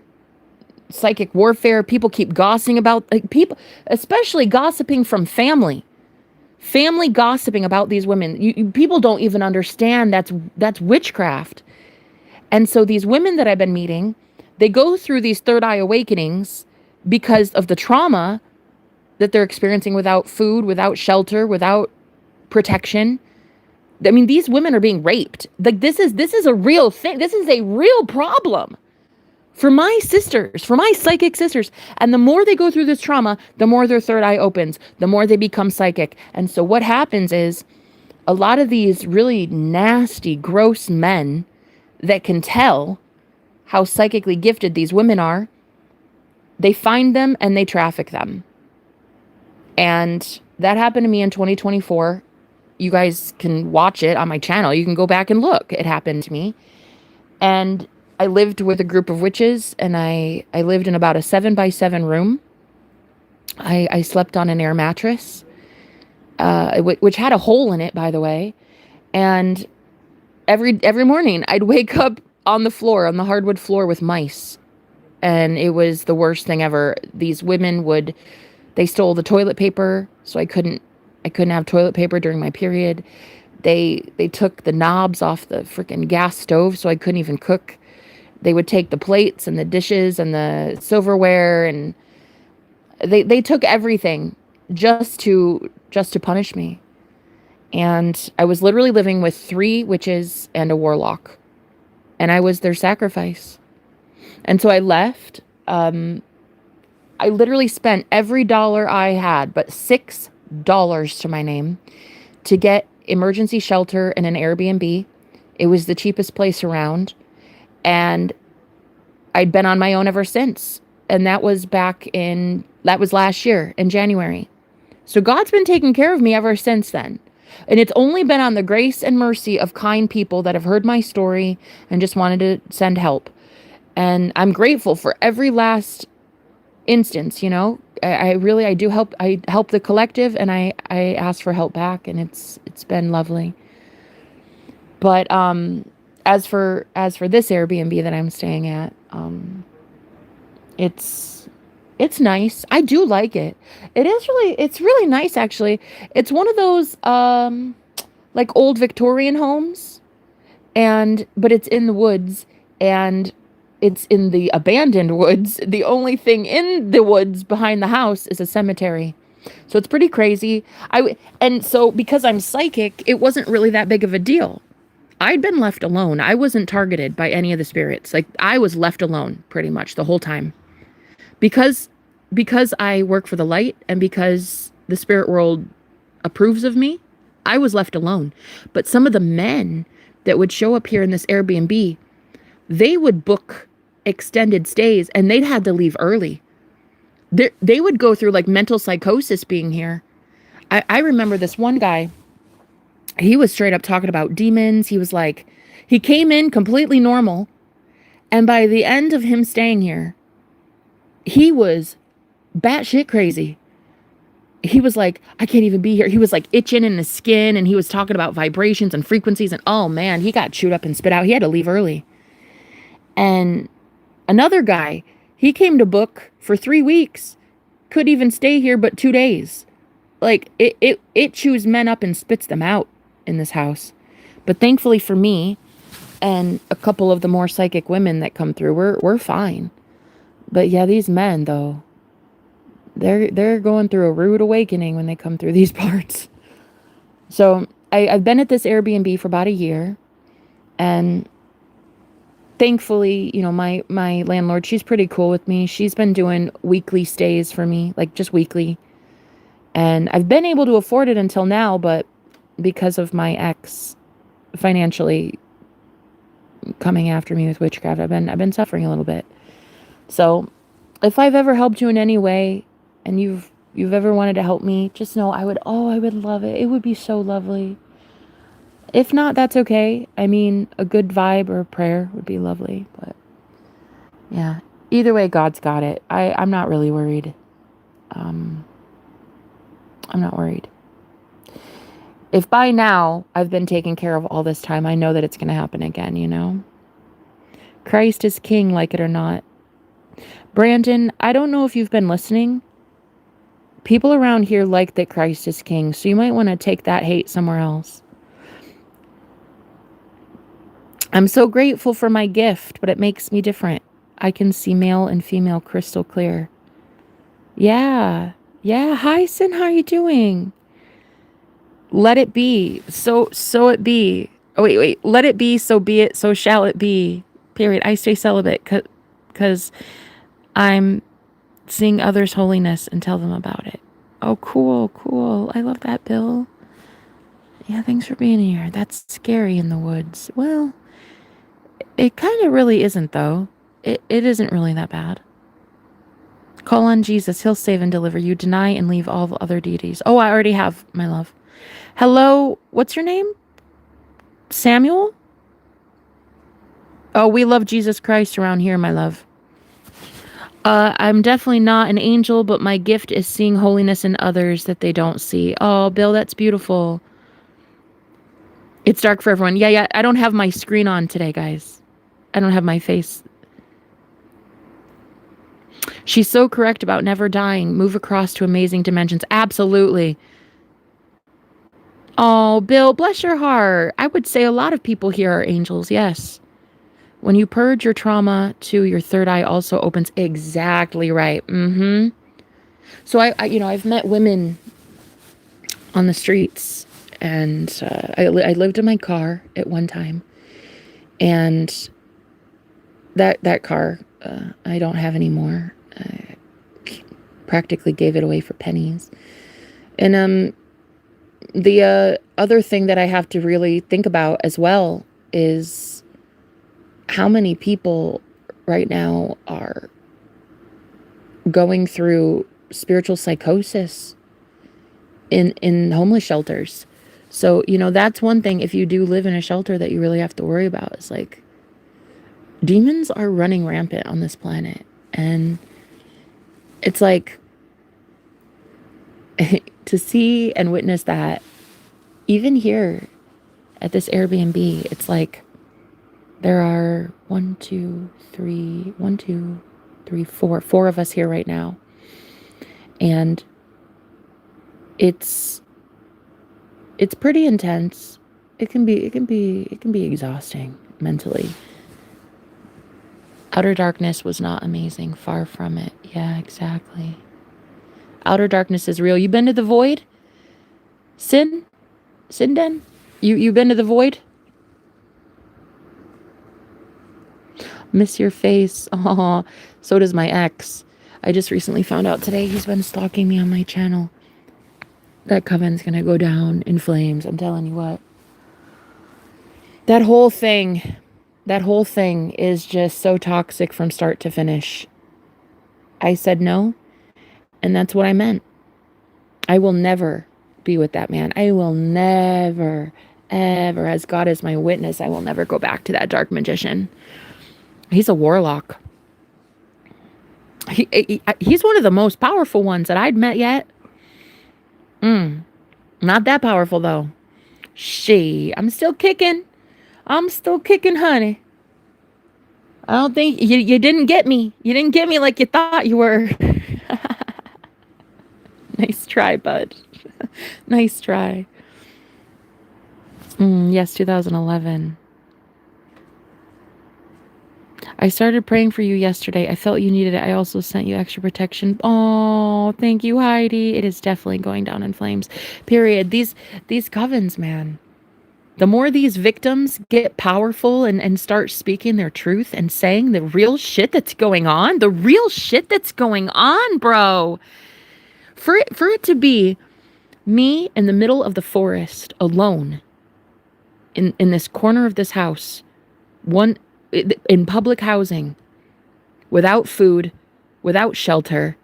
psychic warfare. People keep gossiping about, like, people, especially gossiping from family gossiping about these women. People don't even understand that's witchcraft. And so these women that I've been meeting, they go through these third eye awakenings because of the trauma, that they're experiencing without food, without shelter, without protection. I mean, these women are being raped. Like, this is a real thing. This is a real problem for my sisters, for my psychic sisters. And the more they go through this trauma, the more their third eye opens, the more they become psychic. And so what happens is a lot of these really nasty, gross men that can tell how psychically gifted these women are, they find them and they traffic them. And that happened to me in 2024. You guys can watch it on my channel. You can go back and look. It happened to me. And I lived with a group of witches, and I lived in about a 7x7 room. I slept on an air mattress, which had a hole in it, by the way. And every morning I'd wake up on the floor, on the hardwood floor with mice. And it was the worst thing ever. These women they stole the toilet paper, so I couldn't have toilet paper during my period. They took the knobs off the freaking gas stove, so I couldn't even cook. They would take the plates and the dishes and the silverware, and they took everything just to punish me. And I was literally living with 3 witches and a warlock, and I was their sacrifice. And so I left. I literally spent every dollar I had, but $6 to my name, to get emergency shelter in an Airbnb. It was the cheapest place around. And I'd been on my own ever since. And that was last year in January. So God's been taking care of me ever since then. And it's only been on the grace and mercy of kind people that have heard my story and just wanted to send help. And I'm grateful for every last instance, you know. I do help. I help the collective, and I ask for help back, and it's been lovely. But as for this Airbnb that I'm staying at, it's nice. I do like it. It's really nice, actually. It's one of those like old Victorian homes, but it's in the woods, and it's in the abandoned woods. The only thing in the woods behind the house is a cemetery. So it's pretty crazy. And so because I'm psychic, it wasn't really that big of a deal. I'd been left alone. I wasn't targeted by any of the spirits. Like, I was left alone pretty much the whole time. Because I work for the light, and because the spirit world approves of me, I was left alone. But some of the men that would show up here in this Airbnb, they would book extended stays, and they'd had to leave early. They would go through like mental psychosis being here. I remember this one guy, he was straight up talking about demons. He was like, he came in completely normal, and by the end of him staying here, he was batshit crazy. He was like, I can't even be here. He was like itching in his skin, and he was talking about vibrations and frequencies, and oh man, he got chewed up and spit out. He had to leave early. And another guy, he came to book for 3 weeks, couldn't even stay here but 2 days. Like, it chews men up and spits them out in this house. But thankfully for me and a couple of the more psychic women that come through, we're fine. But yeah, these men though, they're going through a rude awakening when they come through these parts. So I've been at this Airbnb for about a year, and thankfully, you know, my landlord, she's pretty cool with me. She's been doing weekly stays for me, like just weekly. And I've been able to afford it until now, but because of my ex financially coming after me with witchcraft, I've been suffering a little bit. So if I've ever helped you in any way, and you've ever wanted to help me, just know I would love it. It would be so lovely. If not, that's okay. I mean, a good vibe or a prayer would be lovely. But yeah, either way, God's got it. I'm not really worried. I'm not worried. If by now I've been taken care of all this time, I know that it's going to happen again, you know? Christ is king, like it or not. Brandon, I don't know if you've been listening. People around here like that Christ is king, so you might want to take that hate somewhere else. I'm so grateful for my gift, but it makes me different. I can see male and female crystal clear. Yeah, Yeah, hi, Sin. How are you doing? Let it be. So it be. Oh, wait. Let it be, so be it, so shall it be. Period. I stay celibate because I'm seeing others' holiness and tell them about it. Oh, cool. I love that, Bill. Yeah, thanks for being here. That's scary in the woods. Well, it kind of really isn't, though. It isn't really that bad. Call on Jesus. He'll save and deliver you. Deny and leave all the other deities. Oh, I already have, my love. Hello, what's your name? Samuel? Oh, we love Jesus Christ around here, my love. I'm definitely not an angel, but my gift is seeing holiness in others that they don't see. Oh, Bill, that's beautiful. It's dark for everyone. Yeah, I don't have my screen on today, guys. I don't have my face. She's so correct about never dying. Move across to amazing dimensions. Absolutely. Oh, Bill, bless your heart. I would say a lot of people here are angels, yes. When you purge your trauma too, your third eye also opens. Exactly right. So I've met women on the streets, and I lived in my car at one time, and that car I don't have anymore. I practically gave it away for pennies. And the other thing that I have to really think about as well is how many people right now are going through spiritual psychosis in homeless shelters. So, that's one thing, if you do live in a shelter, that you really have to worry about. Is like, demons are running rampant on this planet. And it's like, to see and witness that, even here at this Airbnb, it's like, there are 4 of us here right now. And it's pretty intense. It can be exhausting mentally. Outer darkness was not amazing. Far from it. Yeah, exactly. Outer darkness is real. You been to the void? Sinden? You been to the void? Miss your face. Oh, so does my ex. I just recently found out today he's been stalking me on my channel. That coven's gonna go down in flames. I'm telling you what. That whole thing is just so toxic from start to finish. I said no, and that's what I meant. I will never be with that man. I will never, ever, as God is my witness, I will never go back to that dark magician. He's a warlock. He's one of the most powerful ones that I'd met yet. Not that powerful, though. I'm still kicking. Honey. I don't think you didn't get me. You didn't get me like you thought you were. Nice try, bud. Nice try. Yes, 2011. I started praying for you yesterday. I felt you needed it. I also sent you extra protection. Oh, thank you, Heidi. It is definitely going down in flames. Period. These covens, man. The more these victims get powerful and start speaking their truth and saying the real shit that's going on, bro. For it to be me in the middle of the forest alone in this corner of this house, in public housing, without food, without shelter,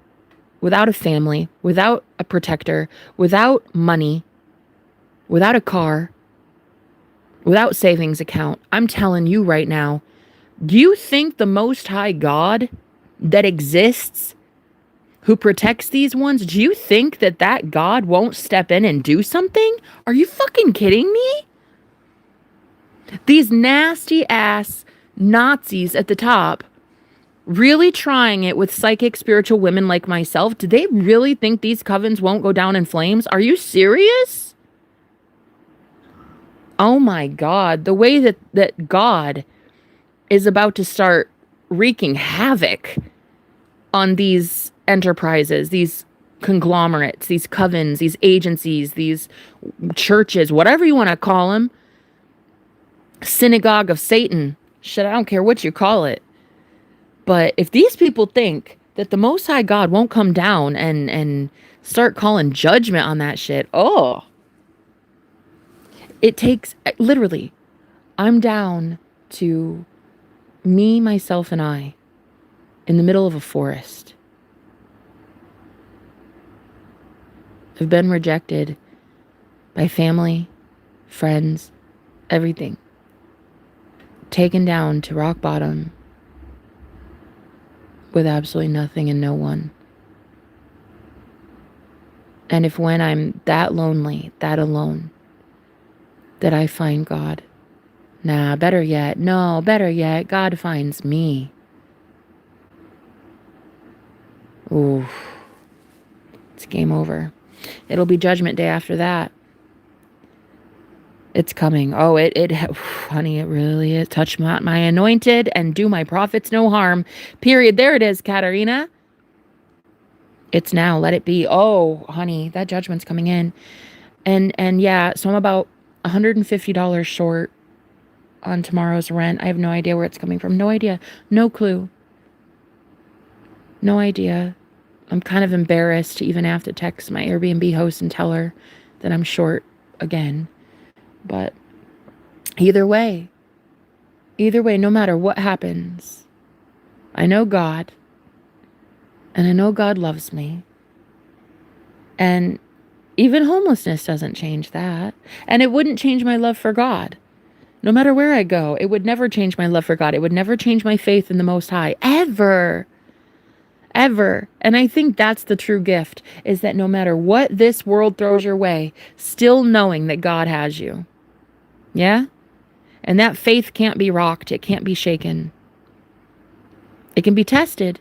without a family, without a protector, without money, without a car, without savings account. I'm telling you right now, do you think the Most High God that exists, who protects these ones, do you think that God won't step in and do something? Are you fucking kidding me? These nasty ass Nazis at the top really trying it with psychic spiritual women like myself. Do they really think these covens won't go down in flames? Are you serious? Oh my God. The way that God is about to start wreaking havoc on these enterprises, these conglomerates, these covens, these agencies, these churches, whatever you want to call them, synagogue of Satan, shit, I don't care what you call it. But if these people think that the Most High God won't come down and start calling judgment on that shit, it takes, literally, I'm down to me, myself, and I in the middle of a forest. I've been rejected by family, friends, everything. Taken down to rock bottom with absolutely nothing and no one. And if when I'm that lonely, that alone, that I find God, better yet, God finds me. Ooh, it's game over. It'll be judgment day after that. It's coming. Oh, honey, it really is. Touch my anointed and do my prophets no harm. Period. There it is, Katarina. It's now. Let it be. Oh, honey, that judgment's coming in. And yeah, so I'm about $150 short on tomorrow's rent. I have no idea where it's coming from. No idea. No clue. No idea. I'm kind of embarrassed to even have to text my Airbnb host and tell her that I'm short again. But either way, no matter what happens, I know God, and I know God loves me. And even homelessness doesn't change that. And it wouldn't change my love for God. No matter where I go, it would never change my love for God. It would never change my faith in the Most High. Ever. Ever. And I think that's the true gift, is that no matter what this world throws your way, still knowing that God has you. Yeah? And that faith can't be rocked. It can't be shaken. It can be tested,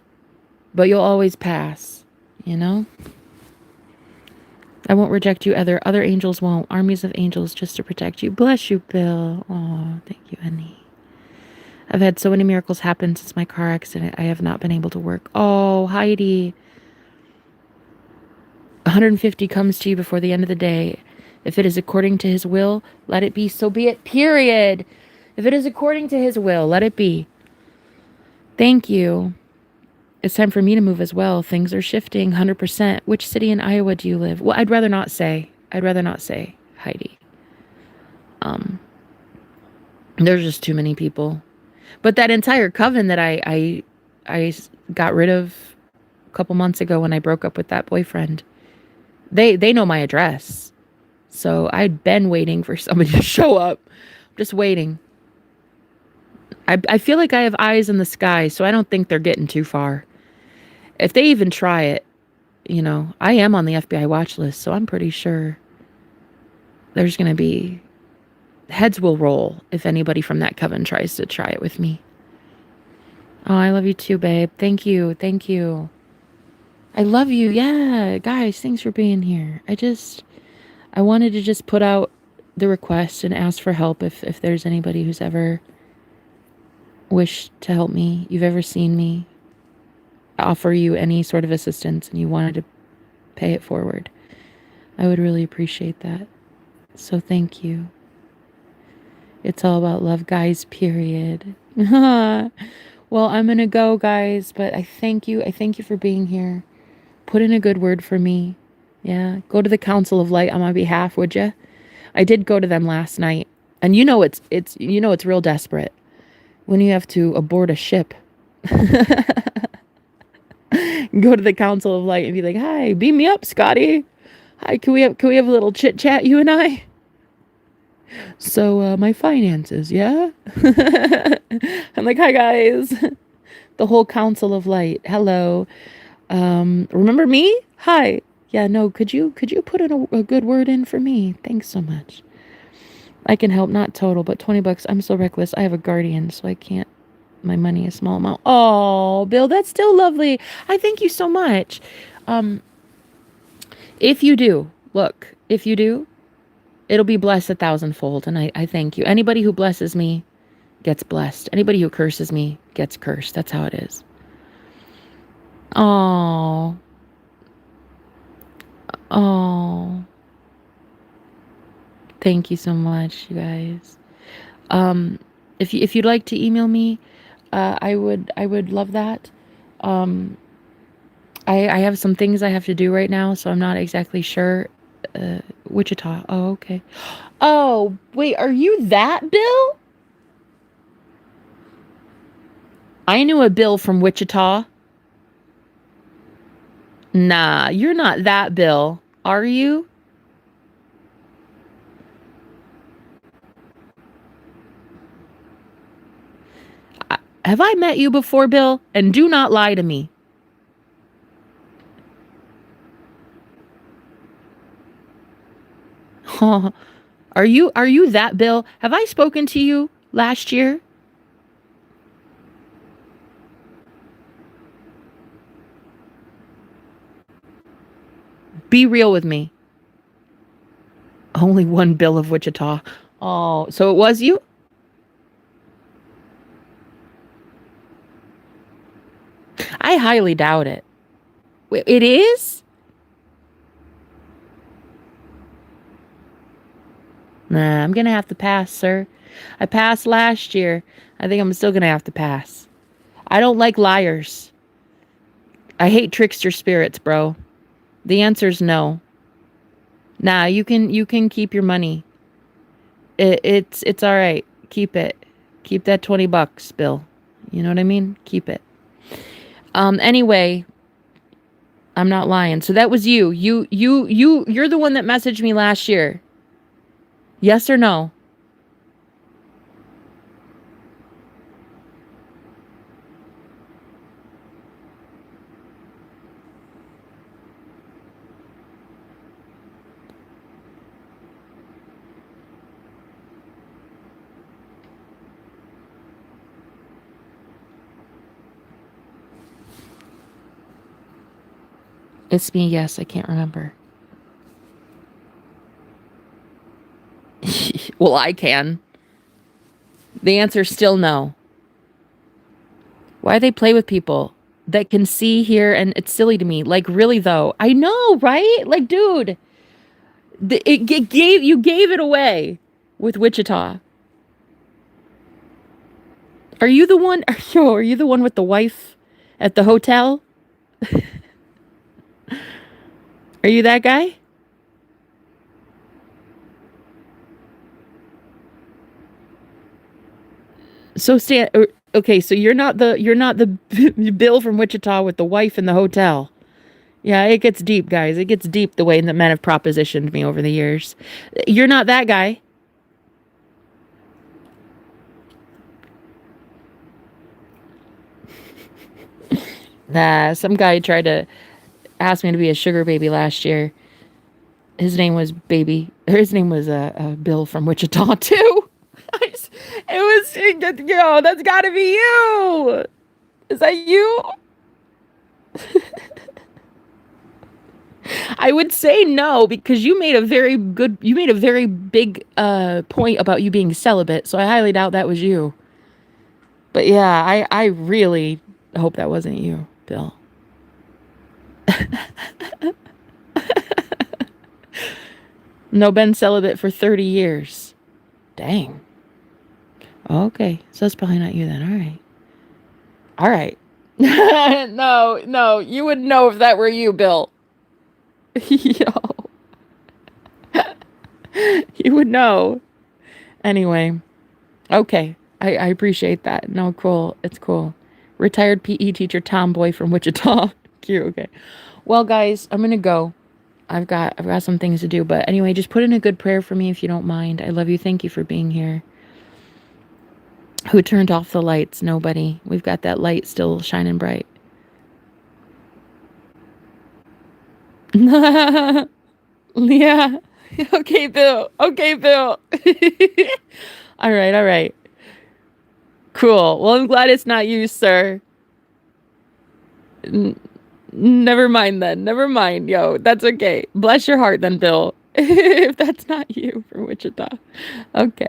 but you'll always pass. You know? I won't reject you. Other angels won't. Armies of angels just to protect you. Bless you, Bill. Oh, thank you, honey. I've had so many miracles happen since my car accident. I have not been able to work. Oh, Heidi. 150 comes to you before the end of the day. If it is according to his will, let it be. So be it. Period. If it is according to his will, let it be. Thank you. It's time for me to move as well. Things are shifting 100%. Which city in Iowa do you live? Well, I'd rather not say, Heidi. There's just too many people. But that entire coven that I got rid of a couple months ago when I broke up with that boyfriend, they know my address. So I'd been waiting for somebody to show up. Just waiting. I feel like I have eyes in the sky, so I don't think they're getting too far. If they even try it, I am on the FBI watch list, so I'm pretty sure there's going to be heads will roll if anybody from that coven tries to try it with me. Oh, I love you too, babe. Thank you. Thank you. I love you. Yeah, guys, thanks for being here. I wanted to just put out the request and ask for help if there's anybody who's ever wished to help me, you've ever seen me offer you any sort of assistance and you wanted to pay it forward. I would really appreciate that. So thank you. It's all about love, guys, period. Well, I'm going to go, guys, but I thank you. I thank you for being here. Put in a good word for me. Yeah. Go to the Council of Light on my behalf, would you? I did go to them last night. And it's real desperate when you have to abort a ship. Go to the Council of Light and be like, "Hi, beam me up, Scotty. Hi, can we have a little chit chat, you and I?" So, my finances, yeah? I'm like, "Hi, guys." The whole Council of Light. Hello. Remember me? Hi. Yeah, no, could you put in a good word in for me? Thanks so much. I can help, not total, but $20. I'm so reckless. I have a guardian, so I can't. My money is a small amount. Oh, Bill, that's still lovely. I thank you so much. If you do, it'll be blessed 1,000-fold. And I thank you. Anybody who blesses me gets blessed. Anybody who curses me gets cursed. That's how it is. Oh, Oh, thank you so much, you guys. Um, if you'd like to email me, I would love that. Um, I have some things I have to do right now, so I'm not exactly sure. Wichita. Oh, okay. Oh, wait, are you that Bill? I knew a Bill from Wichita. Nah, you're not that Bill, are you? Have I met you before, Bill? And do not lie to me. Are you that Bill? Have I spoken to you last year? Be real with me. Only one Bill of Wichita. Oh, so it was you? I highly doubt it. It is? Nah, I'm gonna have to pass, sir. I passed last year. I think I'm still gonna have to pass. I don't like liars. I hate trickster spirits, bro. The answer's no. Nah, you can keep your money. It's all right. Keep it. Keep that $20, Bill. You know what I mean? Keep it. Anyway, I'm not lying. So that was you. You're the one that messaged me last year. Yes or no? It's me. Yes, I can't remember. Well, I can. The answer's still no. Why they play with people that can see, hear, and it's silly to me. Like, really though, I know, right? Like, dude, it gave you gave it away with Wichita. Are you the one? Are you the one with the wife at the hotel? Are you that guy? So okay, so you're not the Bill from Wichita with the wife in the hotel. Yeah, it gets deep, guys. It gets deep the way that men have propositioned me over the years. You're not that guy. Nah, some guy tried to ask me to be a sugar baby last year. His name was Baby. His name was Bill from Wichita too. Yo, that's got to be you. Is that you? I would say no because you made a very big point about you being celibate, so I highly doubt that was you. But yeah, I really hope that wasn't you, Bill. No, been celibate for 30 years. Dang. Okay, so it's probably not you then. All right. All right. No, you would know if that were you, Bill. Yo. You would know. Anyway. Okay. I appreciate that. No, cool. It's cool. Retired PE teacher tomboy from Wichita. Cute. Okay. Well, guys, I'm gonna go. I've got some things to do. But anyway, just put in a good prayer for me if you don't mind. I love you. Thank you for being here. Who turned off the lights? Nobody. We've got that light still shining bright. Yeah. Okay, Bill. Okay, Bill. All right, all right. Cool. Well, I'm glad it's not you, sir. Never mind then. Never mind. Yo, that's okay. Bless your heart then, Bill. If that's not you from Wichita. Okay.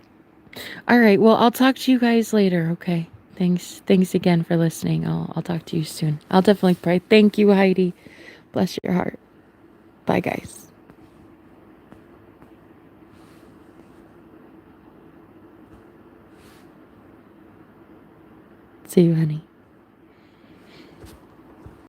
All right. Well, I'll talk to you guys later. Okay. Thanks again for listening. I'll talk to you soon. I'll definitely pray. Thank you, Heidi. Bless your heart. Bye, guys. See you, honey.